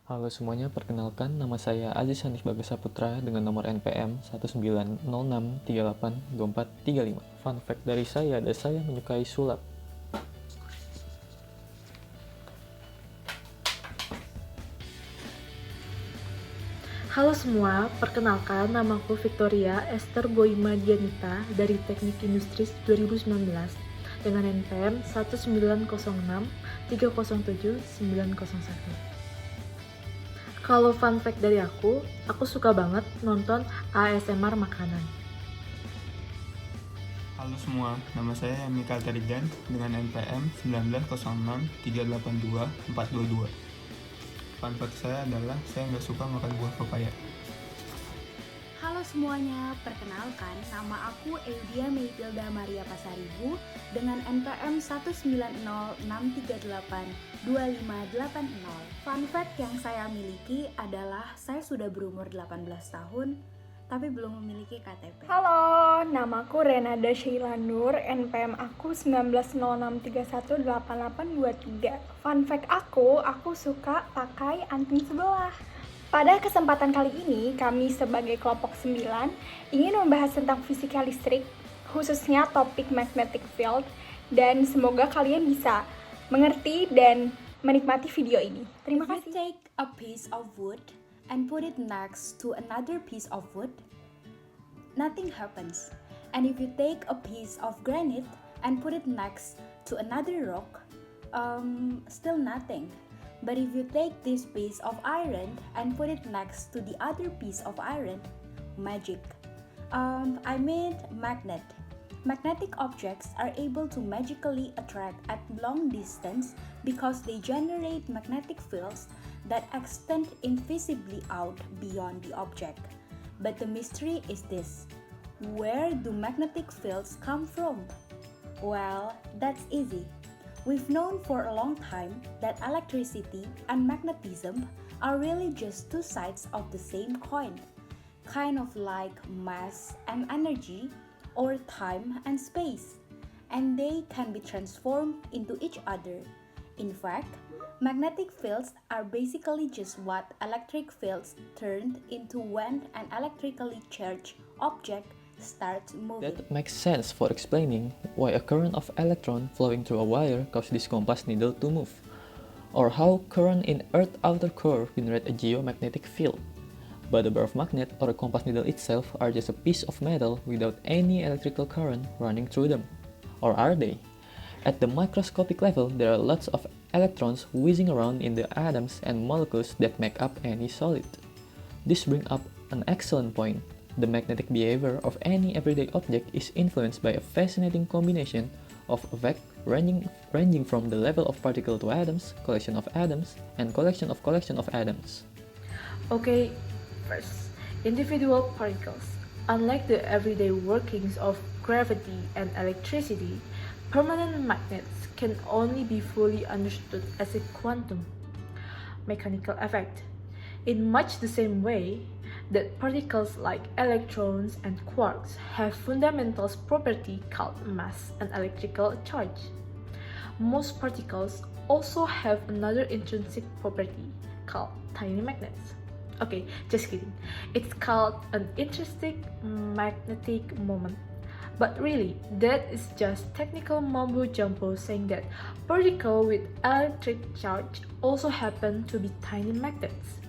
Halo semuanya, perkenalkan nama saya Aziz Hanis Bagasaputra dengan nomor NPM 1906382435. Fun fact dari saya ada saya menyukai sulap. Halo semua, perkenalkan namaku Victoria Esther Boima Dianita dari Teknik Industri 2019 dengan NPM 1906307901. Kalau fun fact dari aku suka banget nonton ASMR makanan. Halo semua, nama saya Mikal Tarigan dengan NPM 1906382422. Fun fact saya adalah saya nggak suka makan buah pepaya. Halo semuanya, perkenalkan nama aku Eudia Meitilda Maria Pasaribu dengan NPM 190638258. Fun fact yang saya miliki adalah saya sudah berumur 18 tahun tapi belum memiliki KTP. Halo, namaku Renada Sheila Nur, NPM aku 1906318823. Fun fact aku suka pakai anting sebelah. Pada kesempatan kali ini, kami sebagai kelompok 9 ingin membahas tentang fisika listrik, khususnya topik magnetic field, dan semoga kalian bisa mengerti dan menikmati video ini. Terima If you kasih. take a piece of wood and put it next to another piece of wood, nothing happens. And if you take a piece of granite and put it next to another rock, still nothing. But if you take this piece of iron and put it next to the other piece of iron, magic. I made magnet. Magnetic objects are able to magically attract at long distance because they generate magnetic fields that extend invisibly out beyond the object. But the mystery is this: where do magnetic fields come from? Well, that's easy. We've known for a long time that electricity and magnetism are really just two sides of the same coin, kind of like mass and energy, or time and space, and they can be transformed into each other. In fact, magnetic fields are basically just what electric fields turned into when an electrically charged object starts moving. That makes sense for explaining why a current of electron flowing through a wire causes this compass needle to move, or how current in Earth's outer core generate a geomagnetic field. But a bar of magnet or a compass needle itself are just a piece of metal without any electrical current running through them. Or are they? At the microscopic level, there are lots of electrons whizzing around in the atoms and molecules that make up any solid. This brings up an excellent point. The magnetic behavior of any everyday object is influenced by a fascinating combination of effects ranging from the level of particle to atoms, collection of atoms, and collection of atoms. Okay, first, individual particles. Unlike the everyday workings of gravity and electricity, permanent magnets can only be fully understood as a quantum mechanical effect. In much the same way that particles like electrons and quarks have fundamental property called mass and electrical charge. Most particles also have another intrinsic property called tiny magnets. Okay, just kidding. It's called an intrinsic magnetic moment. But really, that is just technical mumbo jumbo saying that particles with electric charge also happen to be tiny magnets.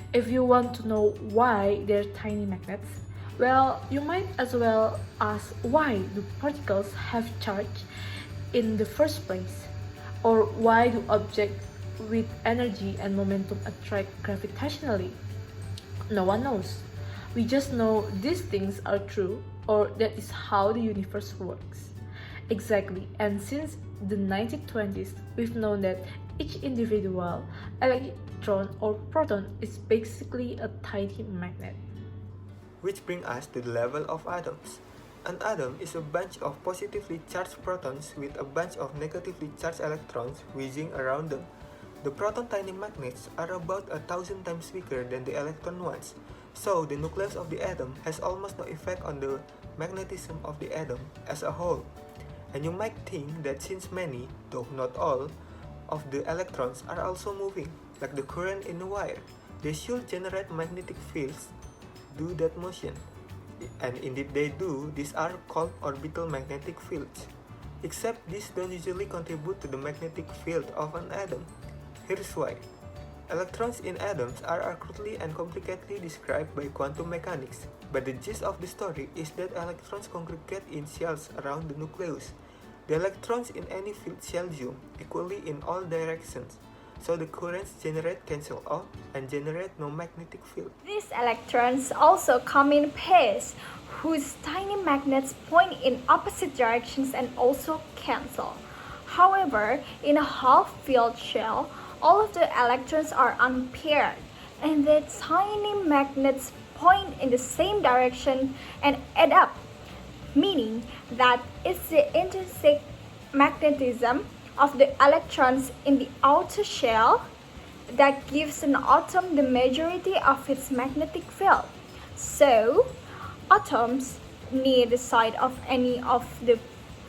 If you want to know why they're tiny magnets, well, you might as well ask why do particles have charge in the first place? Or why do objects with energy and momentum attract gravitationally? No one knows. We just know these things are true, or that is how the universe works. Exactly, and since the 1920s, we've known that each individual electron or proton is basically a tiny magnet. Which brings us to the level of atoms. An atom is a bunch of positively charged protons with a bunch of negatively charged electrons whizzing around them. The proton tiny magnets are about 1,000 times weaker than the electron ones, so the nucleus of the atom has almost no effect on the magnetism of the atom as a whole. And you might think that since many, though not all, of the electrons are also moving, like the current in a wire. They should generate magnetic fields, do that motion. And indeed they do. These are called orbital magnetic fields. Except these don't usually contribute to the magnetic field of an atom. Here's why. Electrons in atoms are accurately and complicatedly described by quantum mechanics, but the gist of the story is that electrons congregate in shells around the nucleus. The electrons in any field shell zoom equally in all directions, so the currents generated cancel out and generate no magnetic field. These electrons also come in pairs, whose tiny magnets point in opposite directions and also cancel. However, in a half-filled shell, all of the electrons are unpaired, and their tiny magnets point in the same direction and add up, meaning that it's the intrinsic magnetism of the electrons in the outer shell that gives an atom the majority of its magnetic field. So, atoms near the side of any of the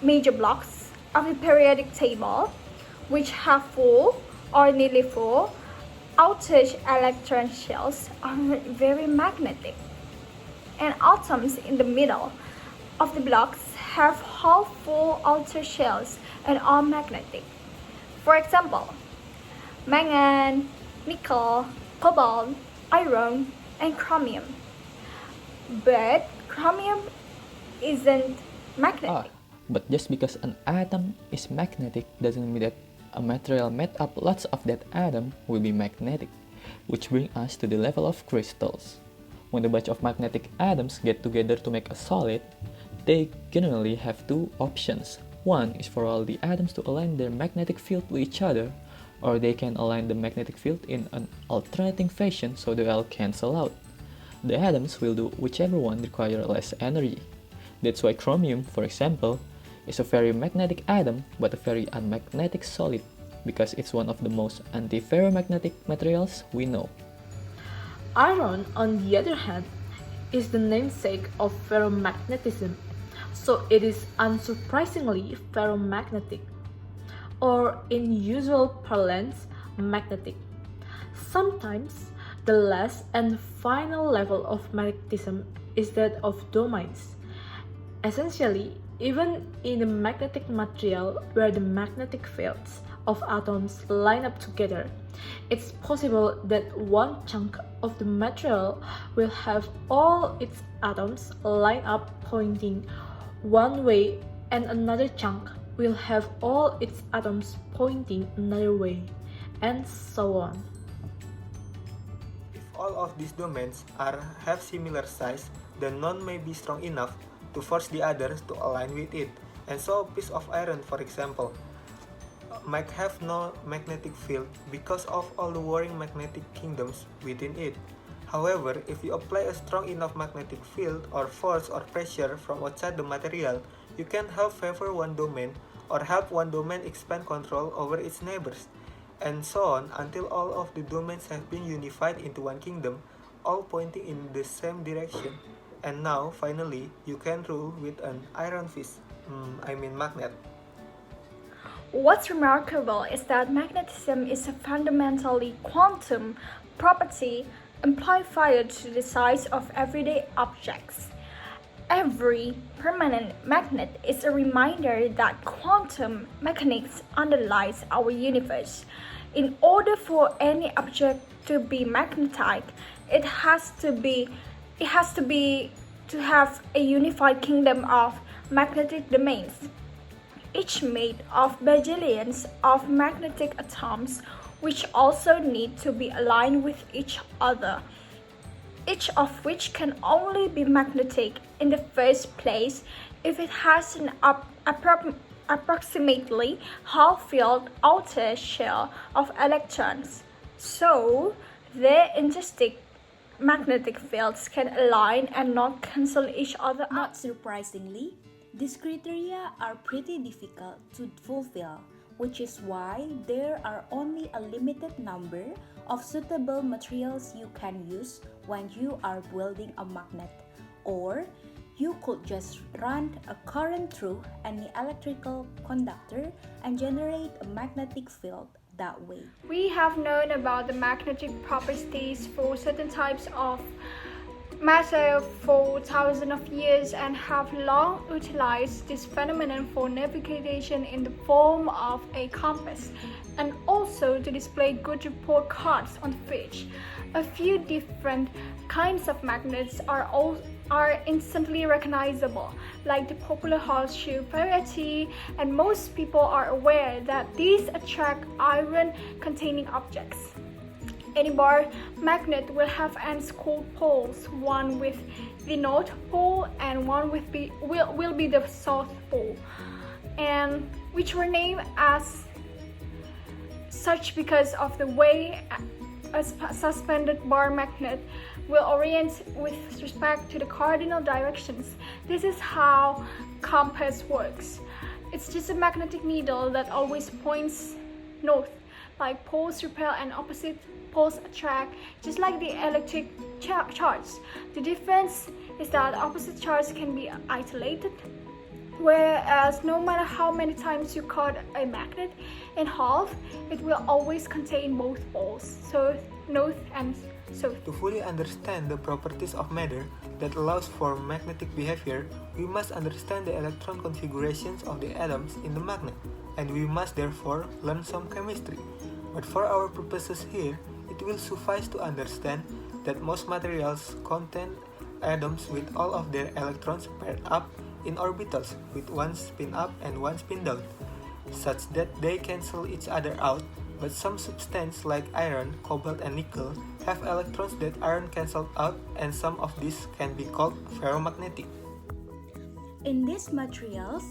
major blocks of the periodic table, which have full or nearly full outer electron shells, are very magnetic. And atoms in the middle of the blocks have half full outer shells and are magnetic. For example, mangan, nickel, cobalt, iron, and chromium. But chromium isn't magnetic. But just because an atom is magnetic doesn't mean that a material made up lots of that atom will be magnetic, which brings us to the level of crystals. When a bunch of magnetic atoms get together to make a solid, they generally have two options. One is for all the atoms to align their magnetic field to each other, or they can align the magnetic field in an alternating fashion so they will cancel out. The atoms will do whichever one requires less energy. That's why chromium, for example, is a very magnetic atom but a very unmagnetic solid, because it's one of the most antiferromagnetic materials we know. Iron, on the other hand, is the namesake of ferromagnetism, so it is unsurprisingly ferromagnetic, or in usual parlance, magnetic. Sometimes, the last and final level of magnetism is that of domains. Essentially, even in a magnetic material where the magnetic fields of atoms line up together, it's possible that one chunk of the material will have all its atoms line up pointing one way and another chunk will have all its atoms pointing another way, and so on. If all of these domains have similar size, then none may be strong enough to force the others to align with it, and so a piece of iron, for example, might have no magnetic field because of all the warring magnetic kingdoms within it. However, if you apply a strong enough magnetic field or force or pressure from outside the material, you can help favor one domain or help one domain expand control over its neighbors, and so on until all of the domains have been unified into one kingdom, all pointing in the same direction. And now, finally, you can rule with an iron fist, magnet. What's remarkable is that magnetism is a fundamentally quantum property amplified to the size of everyday objects. Every permanent magnet is a reminder that quantum mechanics underlies our universe. In order for any object to be magnetic, it has to have a unified kingdom of magnetic domains, each made of bajillions of magnetic atoms, which also need to be aligned with each other, each of which can only be magnetic in the first place if it has an approximately half-filled outer shell of electrons. So, their intrinsic magnetic fields can align and not cancel each other out. Not surprisingly, these criteria are pretty difficult to fulfill, which is why there are only a limited number of suitable materials you can use when you are building a magnet. Or you could just run a current through any electrical conductor and generate a magnetic field that way. We have known about the magnetic properties for certain types of matter for thousands of years and have long utilized this phenomenon for navigation in the form of a compass and also to display good report cards on the fridge. A few different kinds of magnets are instantly recognizable, like the popular horseshoe variety, and most people are aware that these attract iron-containing objects. Any bar magnet will have ends called poles, one with the North Pole and one will be the South Pole, and which were named as such because of the way a suspended bar magnet will orient with respect to the cardinal directions. This is how compass works. It's just a magnetic needle that always points north, like poles repel and opposite poles attract, just like the electric charge. The difference is that opposite charges can be isolated, whereas no matter how many times you cut a magnet in half, it will always contain both poles, so north and south. To fully understand the properties of matter that allows for magnetic behavior, we must understand the electron configurations of the atoms in the magnet, and we must therefore learn some chemistry. But for our purposes here, it will suffice to understand that most materials contain atoms with all of their electrons paired up in orbitals with one spin up and one spin down, such that they cancel each other out, but some substances like iron, cobalt, and nickel have electrons that aren't cancelled out, and some of these can be called ferromagnetic. In these materials,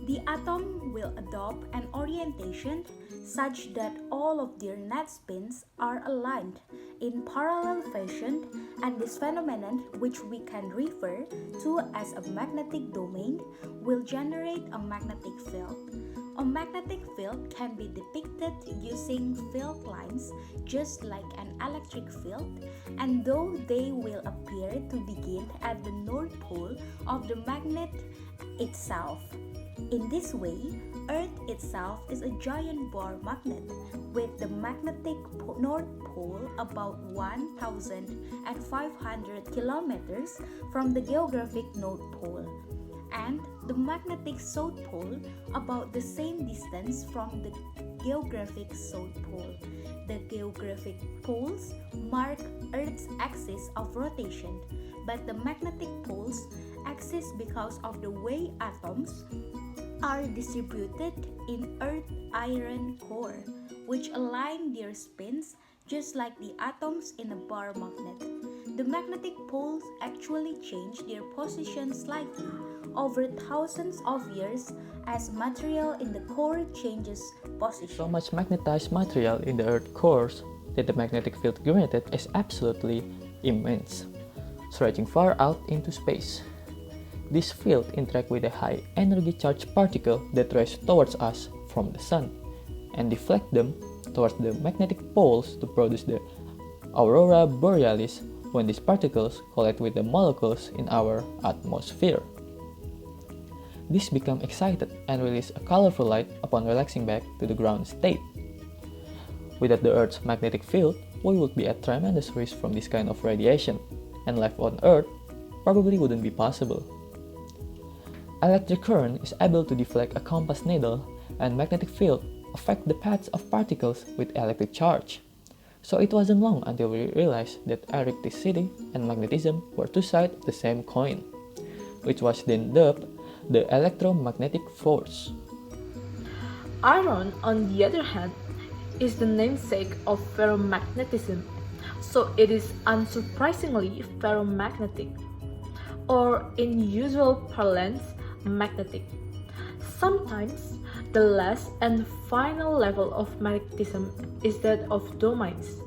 the atom will adopt an orientation such that all of their net spins are aligned in parallel fashion, and this phenomenon, which we can refer to as a magnetic domain, will generate a magnetic field. A magnetic field can be depicted using field lines just like an electric field, and though they will appear to begin at the North Pole of the magnet itself. In this way, Earth itself is a giant bar magnet with the magnetic North Pole about 1,500 kilometers from the geographic North Pole, and the magnetic South Pole about the same distance from the geographic South Pole. The geographic poles mark Earth's axis of rotation, but the magnetic poles exist because of the way atoms are distributed in Earth's iron core, which align their spins just like the atoms in a bar magnet. The magnetic poles actually change their position slightly over thousands of years as material in the core changes position. So much magnetized material in the Earth's core that the magnetic field generated is absolutely immense, stretching far out into space. This field interacts with a high energy charged particle that races towards us from the sun and deflect them towards the magnetic poles to produce the aurora borealis when these particles collide with the molecules in our atmosphere. These become excited and release a colorful light upon relaxing back to the ground state. Without the Earth's magnetic field, we would be at tremendous risk from this kind of radiation, and life on Earth probably wouldn't be possible. Electric current is able to deflect a compass needle, and magnetic field affect the paths of particles with electric charge. So it wasn't long until we realized that electricity and magnetism were two sides of the same coin, which was then dubbed the electromagnetic force. Iron, on the other hand, is the namesake of ferromagnetism, so it is unsurprisingly ferromagnetic, or in usual parlance, magnetic. Sometimes, the last and final level of magnetism is that of domains.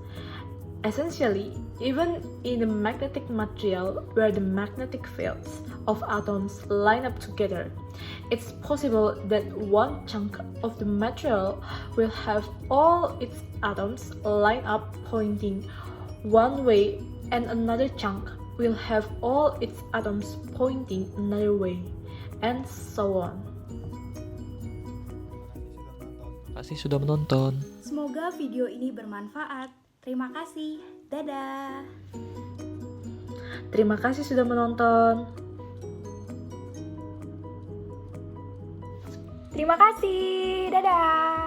Essentially, even in a magnetic material where the magnetic fields of atoms line up together, it's possible that one chunk of the material will have all its atoms line up pointing one way, and another chunk will have all its atoms pointing another way, and so on. kasih sudah menonton. Semoga video ini bermanfaat. Terima kasih. Dadah. Terima kasih sudah menonton. Terima kasih. Dadah.